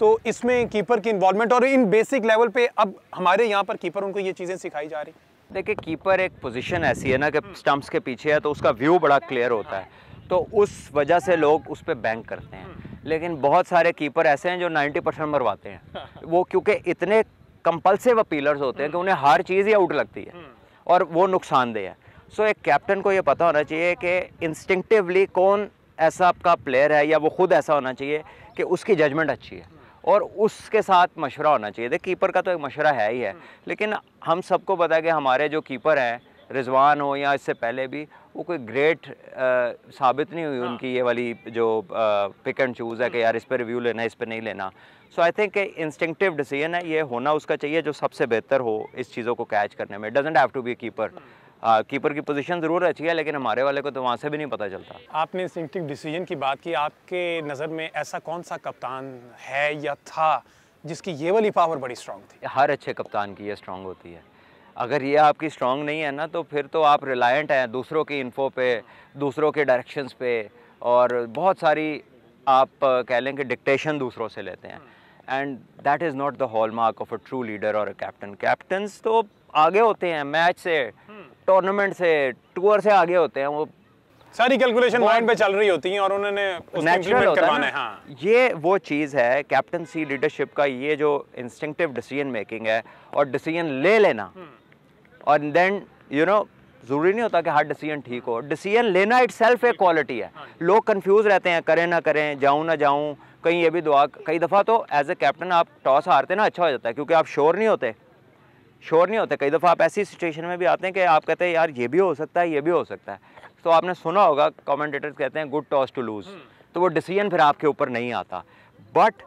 तो इसमें कीपर की इन्वॉल्वमेंट और इन बेसिक लेवल पे अब हमारे यहाँ पर कीपर उनको ये चीज़ें सिखाई जा रही। देखिए, कीपर एक पोजीशन ऐसी है ना कि स्टंप्स के पीछे है तो उसका व्यू बड़ा क्लियर होता है, तो उस वजह से लोग उस पर बैंक करते हैं। लेकिन बहुत सारे कीपर ऐसे हैं जो 90% मरवाते हैं, वो क्योंकि इतने कंपल्सिव अपीलर्स होते हैं कि उन्हें हर चीज़ ही आउट लगती है और वो नुकसानदेह है। सो एक कैप्टन को ये पता होना चाहिए कि इंस्टिंक्टिवली कौन ऐसा आपका प्लेयर है, या वो खुद ऐसा होना चाहिए कि उसकी जजमेंट अच्छी है और उसके साथ मशवरा होना चाहिए। देखिए, कीपर का तो एक मशवरा है ही है, लेकिन हम सबको पता है कि हमारे जो कीपर हैं, रिजवान हो या इससे पहले भी, वो कोई ग्रेट साबित नहीं हुई उनकी ये वाली जो पिक एंड चूज़ है कि यार इस पर रिव्यू लेना है, इस पर नहीं लेना। सो आई थिंक इंस्टिंक्टिव डिसीजन है, ये होना उसका चाहिए जो सबसे बेहतर हो इस चीज़ों को कैच करने में। Doesn't have to be keeper. Keeper की पोजीशन ज़रूर अच्छी है, लेकिन हमारे वाले को तो वहाँ से भी नहीं पता चलता। आपने इंस्टिंक्टिव डिसीजन की बात की, आपके नज़र में ऐसा कौन सा कप्तान है या था जिसकी ये वाली पावर बड़ी स्ट्रांग थी? हर अच्छे कप्तान की ये स्ट्रांग होती है। अगर ये आपकी स्ट्रांग नहीं है ना, तो फिर तो आप रिलायंट हैं दूसरों की इन्फो पे, दूसरों के डायरेक्शंस पे, और बहुत सारी आप कह लें कि डिक्टेशन दूसरों से लेते हैं। And that is not the hallmark of a true leader और अ कैप्टन। कैप्टन्स तो आगे होते हैं मैच से, टूर्नामेंट से, टूर से आगे होते हैं। वो सारी कैलकुलेशन माइंड पे चल रही होती हैं और उन्होंने उसको नेचुरल होता है ना। हाँ। ये वो चीज़ है कैप्टनसी, लीडरशिप का, ये जो इंस्टिंक्टिव डिसीजन मेकिंग है और डिसीजन ले लेना, और देन यू नो, ज़रूरी नहीं होता कि हर डिसीजन ठीक हो। डिसीजन लेना इटसेल्फ एक क्वालिटी है। लोग कंफ्यूज रहते हैं, करें ना करें, जाऊं ना जाऊं, कहीं ये भी दुआ। कई दफ़ा तो एज ए कैप्टन आप टॉस हारते ना, अच्छा हो जाता है, क्योंकि आप श्योर नहीं होते। कई दफ़ा आप ऐसी सिचुएशन में भी आते हैं कि आप कहते हैं यार ये भी हो सकता है, ये भी हो सकता है। तो आपने सुना होगा कमेंटेटर्स कहते हैं गुड टॉस टू लूज़, तो वो डिसीजन फिर आपके ऊपर नहीं आता। But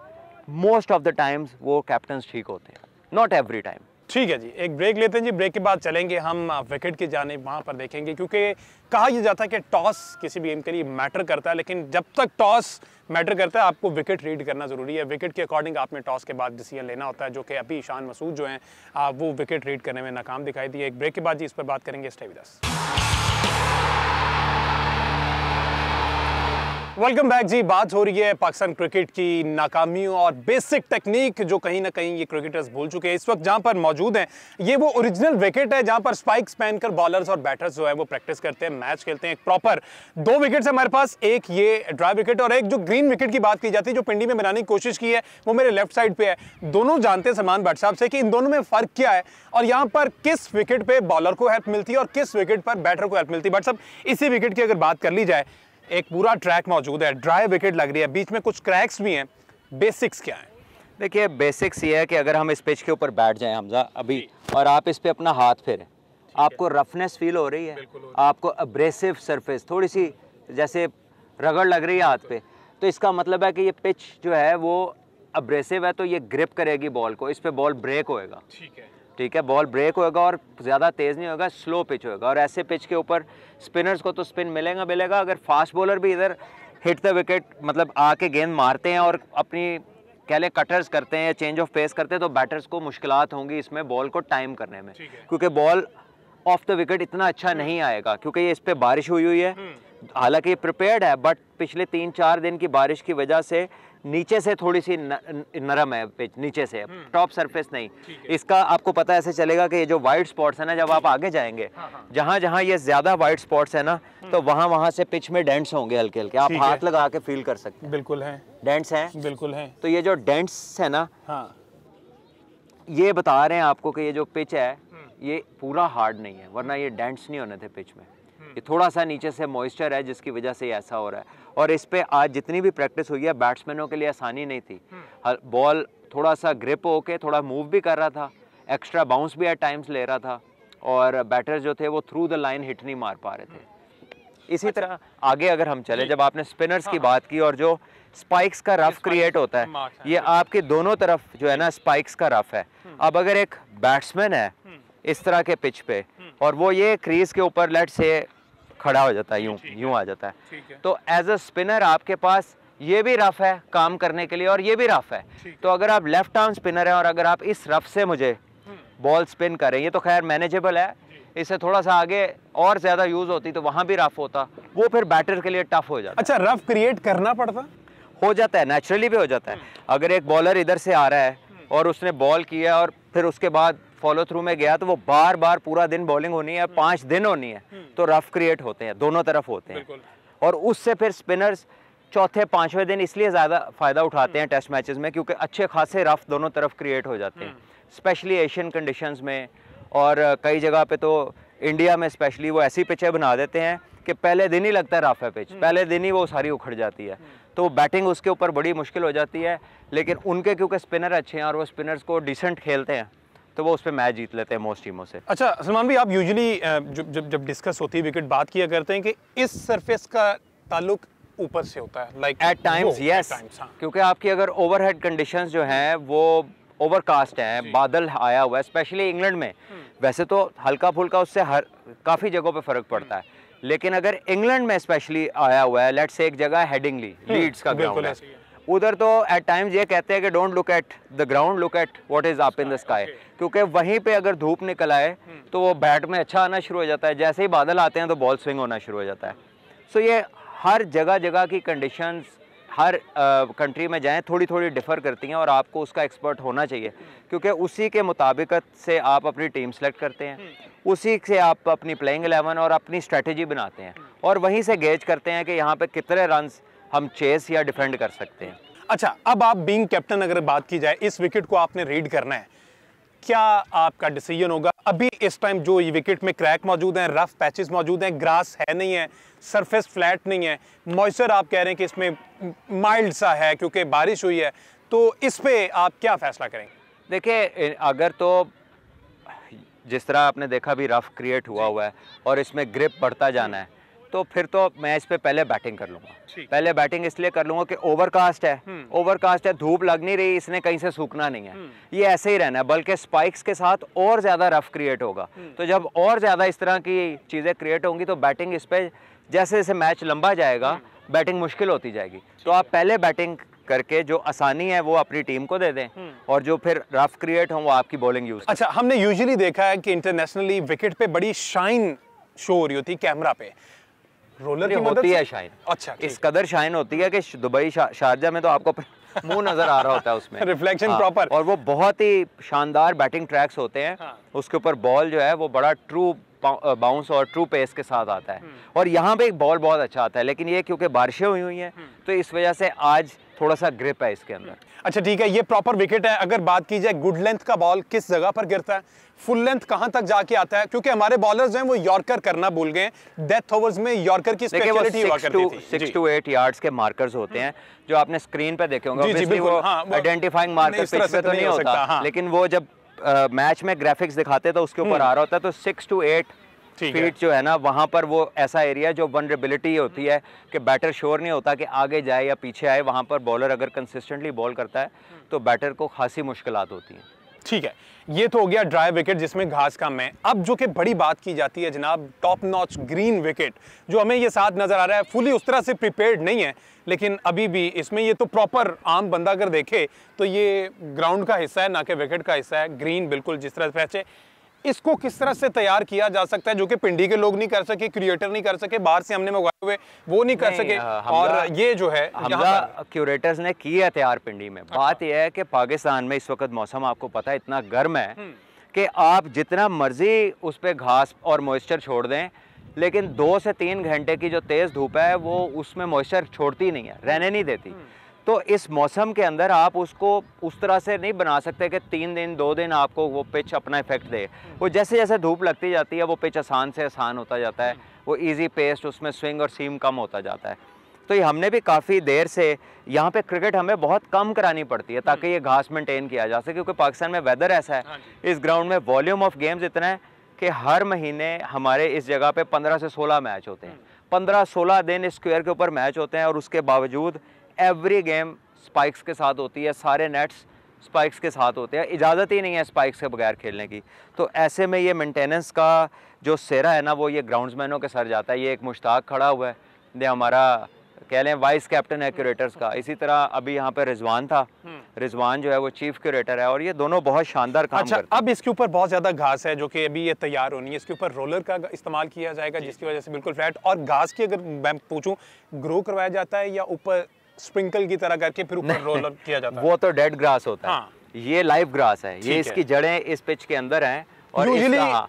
most of the times वो कैप्टन्स ठीक होते हैं, नॉट एवरी टाइम। ठीक है जी, एक ब्रेक लेते हैं जी। ब्रेक के बाद चलेंगे हम विकेट की जानिब, वहाँ पर देखेंगे, क्योंकि कहा यह जाता है कि टॉस किसी भी गेम के लिए मैटर करता है, लेकिन जब तक टॉस मैटर करता है आपको विकेट रीड करना ज़रूरी है। विकेट के अकॉर्डिंग आपने टॉस के बाद डिसीजन लेना होता है, जो कि अभी ईशान मसूद जो हैं वो विकेट रीड करने में नाकाम दिखाई दिए। एक ब्रेक के बाद जी इस पर बात करेंगे। Stay with us. Welcome back जी। बात हो रही है पाकिस्तान क्रिकेट की नाकामियों और बेसिक टेक्निक जो कहीं ना कहीं ये क्रिकेटर्स भूल चुके हैं। इस वक्त जहां पर मौजूद हैं, ये वो ओरिजिनल विकेट है जहां पर स्पाइक्स पहनकर बॉलर्स और बैटर्स जो है वो प्रैक्टिस करते हैं, मैच खेलते हैं। एक प्रॉपर 2 विकेट्स हमारे पास, एक ये ड्राई विकेट और एक जो ग्रीन विकेट की बात की जाती है, जो पिंडी में बनाने की कोशिश की है, वो मेरे लेफ्ट साइड पे है। दोनों जानते हैं सलमान भट्ट साहब से कि इन दोनों में फर्क क्या है और यहाँ पर किस विकेट पे बॉलर को हेल्प मिलती है और किस विकेट पर बैटर को हेल्प मिलती है। भट्ट साहब, इसी विकेट की अगर बात कर ली जाए, एक पूरा ट्रैक मौजूद है, ड्राई विकेट लग रही है, बीच में कुछ क्रैक्स भी हैं, बेसिक्स क्या हैं? देखिए, बेसिक्स ये है कि अगर हम इस पिच के ऊपर बैठ जाएं हमजा अभी, और आप इस पे अपना हाथ फेरें, आपको रफनेस फील हो रही है, आपको अब्रेसिव सरफेस थोड़ी सी जैसे रगड़ लग रही है हाथ पे, तो इसका मतलब है कि ये पिच जो है वो अब्रेसिव है, तो ये ग्रिप करेगी बॉल को, इस पे बॉल ब्रेक होएगा। ठीक है, बॉल ब्रेक होएगा और ज़्यादा तेज़ नहीं होगा, स्लो पिच होएगा। और ऐसे पिच के ऊपर स्पिनर्स को तो स्पिन मिलेगा। अगर फास्ट बॉलर भी इधर हिट द विकेट मतलब आके गेंद मारते हैं और अपनी कह लें कटर्स करते हैं या चेंज ऑफ पेस करते हैं, तो बैटर्स को मुश्किलात होंगी इसमें बॉल को टाइम करने में, क्योंकि बॉल ऑफ द विकेट इतना अच्छा नहीं आएगा, क्योंकि ये इस पर बारिश हुई है। हालांकि ये प्रिपेयर्ड है, बट पिछले 3-4 दिन की बारिश की वजह से नीचे से थोड़ी सी नरम है पिच, नीचे से, टॉप सरफेस नहीं। इसका आपको पता ऐसे चलेगा कि ये जो वाइट स्पॉट्स है ना, जब आप आगे जाएंगे, जहाँ जहाँ ये ज्यादा वाइट स्पॉट्स है ना, तो वहाँ से पिच में डेंट्स होंगे हल्के हल्के, आप हाथ लगा के फील कर सकते हैं। बिल्कुल है, डेंट्स हैं, बिल्कुल है। तो ये जो डेंट्स है ना, ये बता रहे हैं आपको कि ये जो पिच है ये पूरा हार्ड नहीं है, वरना ये डेंट्स नहीं होने थे पिच में। ये थोड़ा सा नीचे से मॉइस्चर है जिसकी वजह से ऐसा हो रहा है। और इस पे आज जितनी भी प्रैक्टिस हुई है बैट्समैनों के लिए आसानी नहीं थी। बॉल थोड़ा सा ग्रिप होके थोड़ा मूव भी कर रहा था, एक्स्ट्रा बाउंस भी एट टाइम्स ले रहा था, और बैटर्स जो थे वो थ्रू द लाइन हिट नहीं मार पा रहे थे। इसी तरह आगे अगर हम चले, जब आपने स्पिनर्स की बात की और जो स्पाइक्स का रफ क्रिएट होता है, ये आपके दोनों तरफ जो है ना स्पाइक्स का रफ है। अब अगर एक बैट्समैन है इस तरह के पिच पे और वो ये क्रीज के ऊपर लेट से खड़ा हो जाता है, यूं आ जाता है, तो एज अ स्पिनर आपके पास ये भी रफ है काम करने के लिए और ये भी रफ है। तो अगर आप लेफ्ट आर्म स्पिनर है और अगर आप इस रफ से मुझे बॉल स्पिन करें, ये तो खैर मैनेजेबल है, इससे थोड़ा सा आगे और ज्यादा यूज होती तो वहां भी रफ होता, वो फिर बैटर के लिए टफ हो जाता। अच्छा, रफ क्रिएट करना पड़ता? हो जाता है, नेचुरली भी हो जाता है। अगर एक बॉलर इधर से आ रहा है और उसने बॉल किया और फिर उसके बाद फॉलो थ्रू में गया, तो वो बार बार पूरा दिन बॉलिंग होनी है, 5 दिन होनी है, तो रफ क्रिएट होते हैं, दोनों तरफ होते हैं। और उससे फिर स्पिनर्स चौथे पांचवें दिन इसलिए ज़्यादा फ़ायदा उठाते हैं टेस्ट मैचेस में, क्योंकि अच्छे खासे रफ दोनों तरफ क्रिएट हो जाते हैं, स्पेशली एशियन कंडीशंस में। और कई जगह पे तो इंडिया में स्पेशली वो ऐसी पिचें बना देते हैं कि पहले दिन ही लगता है रफ है पिच, पहले दिन ही वो सारी उखड़ जाती है, तो बैटिंग उसके ऊपर बड़ी मुश्किल हो जाती है। लेकिन उनके क्योंकि स्पिनर अच्छे हैं और वो स्पिनर्स को डिसेंट खेलते हैं, तो वो उस पर मैच जीत लेते हैं मोस्ट टीमों से। अच्छा सलमान भाई, आप यूजुअली जब डिस्कस होती है विकेट, बात किया करते हैं कि इस सरफेस का ताल्लुक ऊपर से होता है, लाइक एट टाइम्स यस, क्योंकि आपकी अगर ओवरहेड कंडीशंस जो हैं वो ओवरकास्ट है, बादल आया हुआ है, स्पेशली इंग्लैंड में। वैसे तो हल्का फुल्का उससे काफ़ी जगहों पे फ़र्क पड़ता है, लेकिन अगर इंग्लैंड में स्पेशली आया हुआ है, लेट्स से एक जगह हेडिंगली लीड्स का ग्राउंड है, उधर तो एट टाइम्स ये कहते हैं कि don't look at the ground, look at what is up in the sky, क्योंकि वहीं पे अगर धूप निकल आए तो वो बैट में अच्छा आना शुरू हो जाता है, जैसे ही बादल आते हैं तो बॉल स्विंग होना शुरू हो जाता है। सो ये हर जगह जगह की कंडीशंस हर कंट्री में जाएं थोड़ी थोड़ी डिफ़र करती हैं, और आपको उसका एक्सपर्ट होना चाहिए, क्योंकि उसी के मुताबिकत से आप अपनी टीम सेलेक्ट करते हैं, उसी से आप अपनी प्लेइंग 11 और अपनी स्ट्रेटजी बनाते हैं, और वहीं से गेज करते हैं कि यहाँ पे कितने रन्स हम चेस या डिफेंड कर सकते हैं। अच्छा, अब आप बीइंग कैप्टन अगर बात की जाए, इस विकेट को आपने रीड करना है, क्या आपका डिसीजन होगा? अभी इस टाइम जो ये विकेट में क्रैक मौजूद हैं, रफ पैचेस मौजूद हैं, ग्रास है नहीं है, सरफेस फ्लैट नहीं है, मॉइस्चर आप कह रहे हैं कि इसमें माइल्ड सा है क्योंकि बारिश हुई है, तो इस पे आप क्या फैसला करेंगे? देखिए, अगर तो जिस तरह आपने देखा भी रफ क्रिएट हुआ है और इसमें ग्रिप बढ़ता जाना है, तो फिर तो मैं इस पे पहले बैटिंग कर लूंगा। पहले बैटिंग इसलिए कर लूंगा कि ओवरकास्ट है, धूप लग नहीं रही, इसने कहीं से सूखना नहीं है, ये ऐसे ही रहना है, बल्कि स्पाइक्स के साथ और ज्यादा रफ क्रिएट होगा। तो जब और ज्यादा इस तरह की चीजें क्रिएट होंगी तो बैटिंग इस पे जैसे जैसे मैच लंबा जाएगा बैटिंग मुश्किल होती जाएगी। तो आप पहले बैटिंग करके जो आसानी है वो अपनी टीम को दे दें, और जो फिर रफ क्रिएट हो वो आपकी बॉलिंग यूज। अच्छा, हमने यूजुअली देखा है कि इंटरनेशनली विकेट पे बड़ी शाइन शो हो रही होती है कैमरा पे, रोलर की होती है शाइन। अच्छा, इस कदर शाइन होती है कि दुबई शारजा में तो आपको मुंह नजर आ रहा होता है उसमें रिफ्लेक्शन प्रॉपर, और वो बहुत ही शानदार बैटिंग ट्रैक्स होते हैं। उसके ऊपर बॉल जो है वो बड़ा ट्रू बाउंस और ट्रू पेस के साथ आता है, और यहाँ पे बॉल बहुत अच्छा आता है, लेकिन ये क्योंकि बारिशें हुई हैं तो इस वजह से आज थोड़ा सा ग्रिप है इसके अंदर। अच्छा ठीक है, ये प्रॉपर विकेट है। अगर बात की जाए गुड लेंथ का बॉल किस जगह पर गिरता है, फुल लेंथ कहां तक जाके आता है? क्योंकि हमारे बॉलर्स हैं वो यॉर्कर करना भूल गए, डेथ ओवर्स में यॉर्कर की स्पेशलिटी हुआ करती थी। 6 to 8 यार्ड्स के मार्कर्स होते हैं जो आपने स्क्रीन पे देखे होंगे, वो आइडेंटिफाइंग मार्कर पिच पे तो नहीं होता, लेकिन वो जब मैच में ग्राफिक्स दिखाते तो उसके ऊपर आ रहा होता है। तो 6 to 8 फीट जो है ना, वहां पर वो ऐसा एरिया जो वनरेबिलिटी होती है कि बैटर श्योर नहीं होता कि आगे जाए या पीछे आए, वहां पर बॉलर अगर कंसिस्टेंटली बॉल करता है तो बैटर को खासी मुश्किलात होती हैं। ठीक है, ये तो हो गया ड्राई विकेट जिसमें घास कम है। अब जो कि बड़ी बात की जाती है जनाब, टॉप नॉच ग्रीन विकेट, जो हमें ये साथ नजर आ रहा है, फुली उस तरह से प्रिपेयर्ड नहीं है, लेकिन अभी भी इसमें ये तो प्रॉपर आम बंदा अगर देखे तो ये ग्राउंड का हिस्सा है ना कि विकेट का हिस्सा है। ग्रीन बिल्कुल जिस तरह से पैच, इसको किस तरह से तैयार किया जा सकता है जो कि पिंडी के लोग नहीं कर सके, क्रिएटर नहीं कर सके, बाहर से हमने मंगवाए हुए वो नहीं कर सके, और ये जो है क्यूरेटर्स ने की है तैयार पिंडी में। बात यह है कि पाकिस्तान में इस वक्त मौसम आपको पता है इतना गर्म है कि आप जितना मर्जी उस पर घास और मॉइस्चर छोड़ दें, लेकिन 2 से 3 घंटे की जो तेज धूप है वो उसमें मॉइस्चर छोड़ती नहीं है, रहने नहीं देती। तो इस मौसम के अंदर आप उसको उस तरह से नहीं बना सकते कि 3 दिन 2 दिन आपको वो पिच अपना इफेक्ट दे। वो जैसे जैसे धूप लगती जाती है वो पिच आसान से आसान होता जाता है, वो इजी पेस्ट, उसमें स्विंग और सीम कम होता जाता है। तो ये हमने भी काफ़ी देर से यहाँ पे क्रिकेट हमें बहुत कम करानी पड़ती है ताकि ये घास मेंटेन किया जा सके, क्योंकि पाकिस्तान में वेदर ऐसा है, इस ग्राउंड में वॉल्यूम ऑफ गेम्स इतना है कि हर महीने हमारे इस जगह पे 15 से 16 मैच होते हैं। 15-16 दिन इस स्क्वायर के ऊपर मैच होते हैं और उसके बावजूद एवरी गेम स्पाइक्स के साथ होती है, सारे नेट्स स्पाइक्स के साथ होते हैं, इजाज़त ही नहीं है स्पाइक्स के बगैर खेलने की। तो ऐसे में ये मेंटेनेंस का जो सेरा है ना वो ये ग्राउंड्समैनों के सर जाता है। ये एक मुश्ताक खड़ा हुआ है, ये हमारा कह लें वाइस कैप्टन है क्यूरेटर्स का। इसी तरह अभी यहाँ पे रिजवान था, रिजवान जो है वो चीफ क्यूरेटर है और ये दोनों बहुत शानदार काम करते हैं। अब इसके ऊपर बहुत ज़्यादा घास है जो कि अभी ये तैयार होनी है, इसके ऊपर रोलर का इस्तेमाल किया जाएगा जिसकी वजह से बिल्कुल फ्लैट, और घास की अगर मैं पूछूं ग्रो करवाया जाता है या ऊपर स्प्रिंकल की तरह करके फिर ऊपर रोलर किया जाता है? वो तो डेड ग्रास होता है। हाँ। ये लाइव ग्रास है, ये इसकी जड़ें इस पिच के अंदर हैं और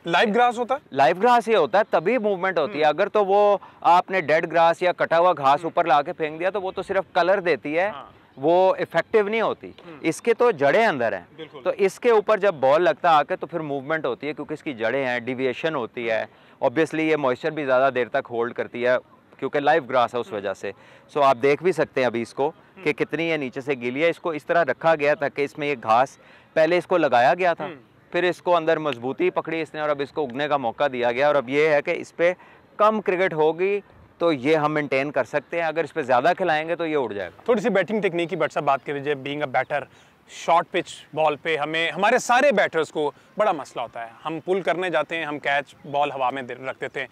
लाइव ग्रास होता है, लाइव ग्रास ये होता है तभी मूवमेंट होती है। अगर तो वो आपने डेड ग्रास या कटा हुआ घास ऊपर ला के फेंक दिया तो वो तो सिर्फ कलर देती है, वो इफेक्टिव नहीं होती। इसके तो जड़ें अंदर हैं, तो इसके ऊपर जब बॉल लगता है आके तो फिर मूवमेंट होती है क्योंकि इसकी जड़ें हैं, डिविएशन होती है। ऑब्वियसली ये मॉइस्चर भी ज़्यादा देर तक होल्ड करती है क्योंकि लाइव ग्रास है उस वजह से। सो आप देख भी सकते हैं अभी इसको कि कितनी ये नीचे से गीली है। इसको इस तरह रखा गया ताकि इसमें ये घास, पहले इसको लगाया गया था, फिर इसको अंदर मजबूती पकड़ी इसने और अब इसको उगने का मौका दिया गया। और अब ये है कि इस पर कम क्रिकेट होगी तो ये हम मेंटेन कर सकते हैं, अगर इस पर ज़्यादा खिलाएंगे तो ये उड़ जाएगा। थोड़ी सी बैटिंग टेक्निक की बट साहब बात कर लीजिए। Being a batter short pitch ball पे हमें, हमारे सारे बैटर्स को बड़ा मसला होता है। हम पुल करने जाते हैं, हम कैच बॉल हवा में रख देते हैं।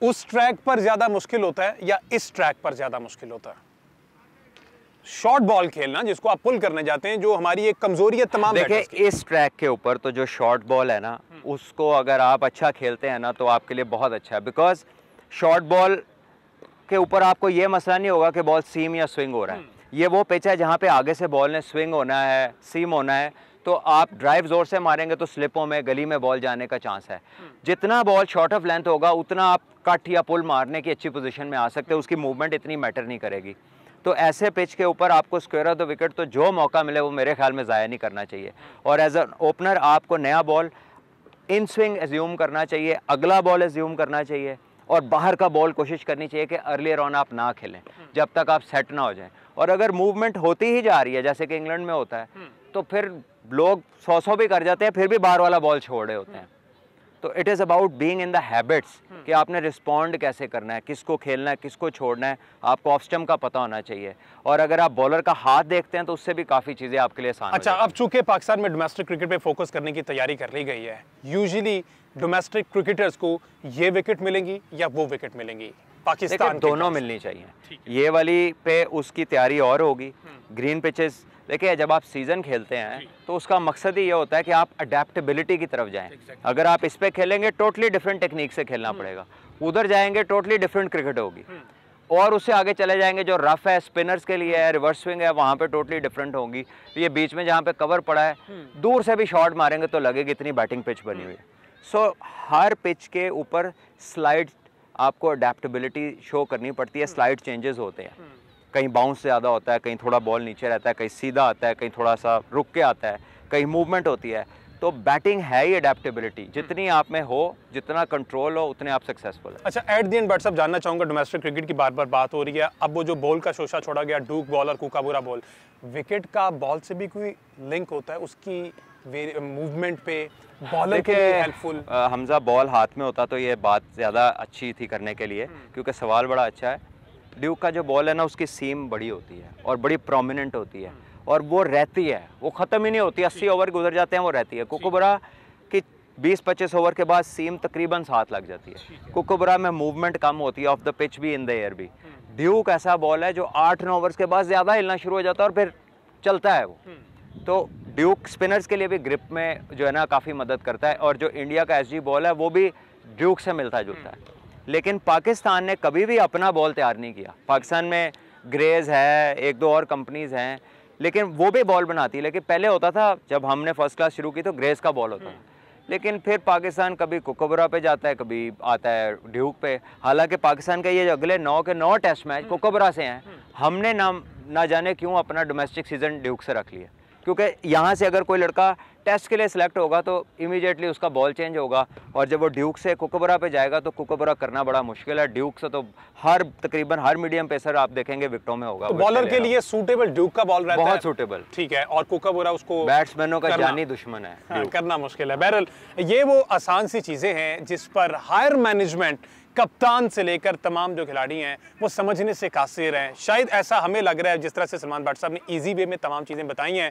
उस ट्रैक पर ज़्यादा मुश्किल होता है या इस ट्रैक पर ज़्यादा मुश्किल होता है शॉर्ट बॉल खेलना जिसको आप पुल करने जाते हैं, जो हमारी एक कमजोरी है तमाम? देखिए इस ट्रैक के ऊपर तो जो शॉर्ट बॉल है ना उसको अगर आप अच्छा खेलते हैं ना तो आपके लिए बहुत अच्छा है, बिकॉज शॉर्ट बॉल के ऊपर आपको ये मसला नहीं होगा कि बॉल सीम या स्विंग हो रहा है। ये वो पिच है जहाँ पे आगे से बॉल ने स्विंग होना है, सीम होना है, तो आप ड्राइव जोर से मारेंगे तो स्लिपों में, गली में बॉल जाने का चांस है। जितना बॉल शॉर्ट ऑफ लेंथ होगा उतना आप कट या पुल मारने की अच्छी पोजीशन में आ सकते हैं, उसकी मूवमेंट इतनी मैटर नहीं करेगी। तो ऐसे पिच के ऊपर आपको स्क्वायर ऑफ द विकेट तो जो मौका मिले वो मेरे ख्याल में ज़ाया नहीं करना चाहिए। और एज एन ओपनर आपको नया बॉल इन स्विंग एज्यूम करना चाहिए, अगला बॉल एज्यूम करना चाहिए और बाहर का बॉल कोशिश करनी चाहिए कि अर्लियर ऑन आप ना खेलें जब तक आप सेट ना हो जाएं। और अगर मूवमेंट होती ही जा रही है जैसे कि इंग्लैंड में होता है तो फिर लोग 100 भी कर जाते हैं फिर भी बाहर वाला बॉल छोड़ रहे होते हैं। तो it is about being in the habits कि आपने रिस्पॉन्ड कैसे करना है, किसको खेलना है, किसको छोड़ना है, आपको ऑफ स्टंप का पता होना चाहिए। और अगर आप बॉलर का हाथ देखते हैं तो उससे भी काफ़ी चीज़ें आपके लिए आसान। अच्छा, अब चूंकि पाकिस्तान में डोमेस्टिक क्रिकेट पे फोकस करने की तैयारी कर ली गई है, यूजुअली डोमेस्टिक क्रिकेटर्स को ये विकेट मिलेंगी या वो विकेट मिलेंगी? पाकिस्तान दोनों मिलनी चाहिए। ये वाली पे उसकी तैयारी और होगी। ग्रीन पिचेस देखिए जब आप सीज़न खेलते हैं तो उसका मकसद ही ये होता है कि आप अडेप्टेबिलिटी की तरफ जाएं। अगर आप इस पे खेलेंगे टोटली डिफरेंट टेक्निक से खेलना पड़ेगा, उधर जाएंगे टोटली डिफरेंट क्रिकेट होगी। और उससे आगे चले जाएंगे जो रफ है स्पिनर्स के लिए है, रिवर्स स्विंग है, वहाँ पे टोटली डिफरेंट होंगी। ये बीच में जहाँ पे कवर पड़ा है दूर से भी शॉट मारेंगे तो लगेगी इतनी बैटिंग पिच बनी हुई है। सो हर पिच के ऊपर स्लाइड आपको अडेप्टेबिलिटी शो करनी पड़ती है, स्लाइड चेंजेस होते हैं, कहीं बाउंस ज़्यादा होता है, कहीं थोड़ा बॉल नीचे रहता है, कहीं सीधा आता है, कहीं थोड़ा सा रुक के आता है, कहीं मूवमेंट होती है। तो बैटिंग है ही अडेप्टेबिलिटी, जितनी आप में हो, जितना कंट्रोल हो उतने आप सक्सेसफुल है। अच्छा, एट द एंड बट साहब जानना चाहूँगा, डोमेस्टिक क्रिकेट की बार बार बात हो रही है, अब वो जो बॉल का शोशा छोड़ा गया, डूक बॉल और कूकाबूरा बॉल, विकेट का बॉल से भी कोई लिंक होता है उसकी मूवमेंट पे? बॉलर के लिए हेल्पफुल हमजा बॉल हाथ में होता तो ये बात ज़्यादा अच्छी थी करने के लिए, क्योंकि सवाल बड़ा अच्छा है। ड्यूक का जो बॉल है ना उसकी सीम बड़ी होती है और बड़ी प्रोमिनेंट होती है और वो रहती है, वो ख़त्म ही नहीं होती। 80 ओवर गुजर जाते हैं वो रहती है। कूकाबूरा की 20-25 ओवर के बाद सीम तकरीबन 7 लग जाती है। कूकाबूरा में मूवमेंट कम होती है, ऑफ द पिच भी इन द एयर भी। ड्यूक ऐसा बॉल है जो 8-9 ओवर्स के बाद ज़्यादा हिलना शुरू हो जाता है और फिर चलता है वो। तो ड्यूक स्पिनर्स के लिए भी ग्रिप में जो है ना काफ़ी मदद करता है। और जो इंडिया का एसजी बॉल है वो भी ड्यूक से मिलता जुलता है। लेकिन पाकिस्तान ने कभी भी अपना बॉल तैयार नहीं किया। पाकिस्तान में ग्रेज है, 1-2 और कंपनीज़ हैं, लेकिन वो भी बॉल बनाती है। लेकिन पहले होता था जब हमने फर्स्ट क्लास शुरू की तो ग्रेज का बॉल होता था, लेकिन फिर पाकिस्तान कभी कोकोबरा पे जाता है, कभी आता है ड्यूक पे। हालांकि पाकिस्तान का ये अगले 9 के 9 टेस्ट मैच कोकोबरा से हैं। हमने ना जाने क्यों अपना डोमेस्टिक सीज़न ड्यूक से रख लिया, क्योंकि यहाँ से अगर कोई लड़का टेस्ट के लिए सिलेक्ट होगा तो इमीडिएटली उसका बॉल चेंज होगा, और जब वो ड्यूक से कोकोबरा पे जाएगा तो कोकोबरा करना बड़ा मुश्किल है। ड्यूक से तो तकरीबन हर मीडियम पेसर आप देखेंगे विकेटों में होगा। तो बॉलर के लिए सूटेबल ड्यूक का बॉल रहता है, बहुत सूटेबल, ठीक है, और कोकोबरा उसको बैट्समैनों का जानी दुश्मन है। हाँ, करना मुश्किल है। बहरहाल ये वो आसान सी चीज़ें हैं जिस पर हायर मैनेजमेंट, कप्तान से लेकर तमाम जो खिलाड़ी हैं वो समझने से कासिर हैं। शायद ऐसा हमें लग रहा है, जिस तरह से सलमान भट्ट साहब ने ईजी वे में तमाम चीज़ें बताई हैं,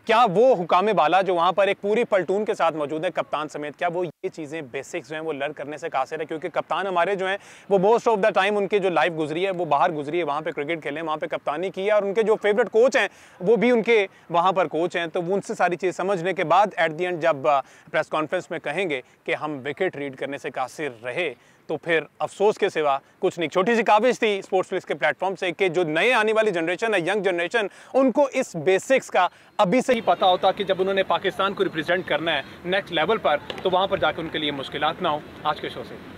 क्या वो हुकामे बाला जो वहाँ पर एक पूरी पलटून के साथ मौजूद है कप्तान समेत, क्या वो ये चीज़ें बेसिक्स जो हैं वो लर्न करने से कासिर है? क्योंकि कप्तान हमारे जो हैं वो मोस्ट ऑफ द टाइम उनकी जो लाइफ गुजरी है वो बाहर गुजरी है, वहाँ पे क्रिकेट खेले, वहाँ पे कप्तानी की है, और उनके जो फेवरेट कोच हैं वो भी उनके वहाँ पर कोच हैं। तो वो उनसे सारी चीज़ समझने के बाद एट दी एंड जब प्रेस कॉन्फ्रेंस में कहेंगे कि हम विकेट रीड करने से कासिर रहे, तो फिर अफसोस के सिवा कुछ नहीं। छोटी सी काविश थी स्पोर्ट्स फ्लिक्स के प्लेटफॉर्म से कि जो नए आने वाली जनरेशन है, यंग जनरेशन, उनको इस बेसिक्स का अभी से ही पता होता कि जब उन्होंने पाकिस्तान को रिप्रेजेंट करना है नेक्स्ट लेवल पर, तो वहाँ पर जाकर उनके लिए मुश्किलात ना हो। आज के शो से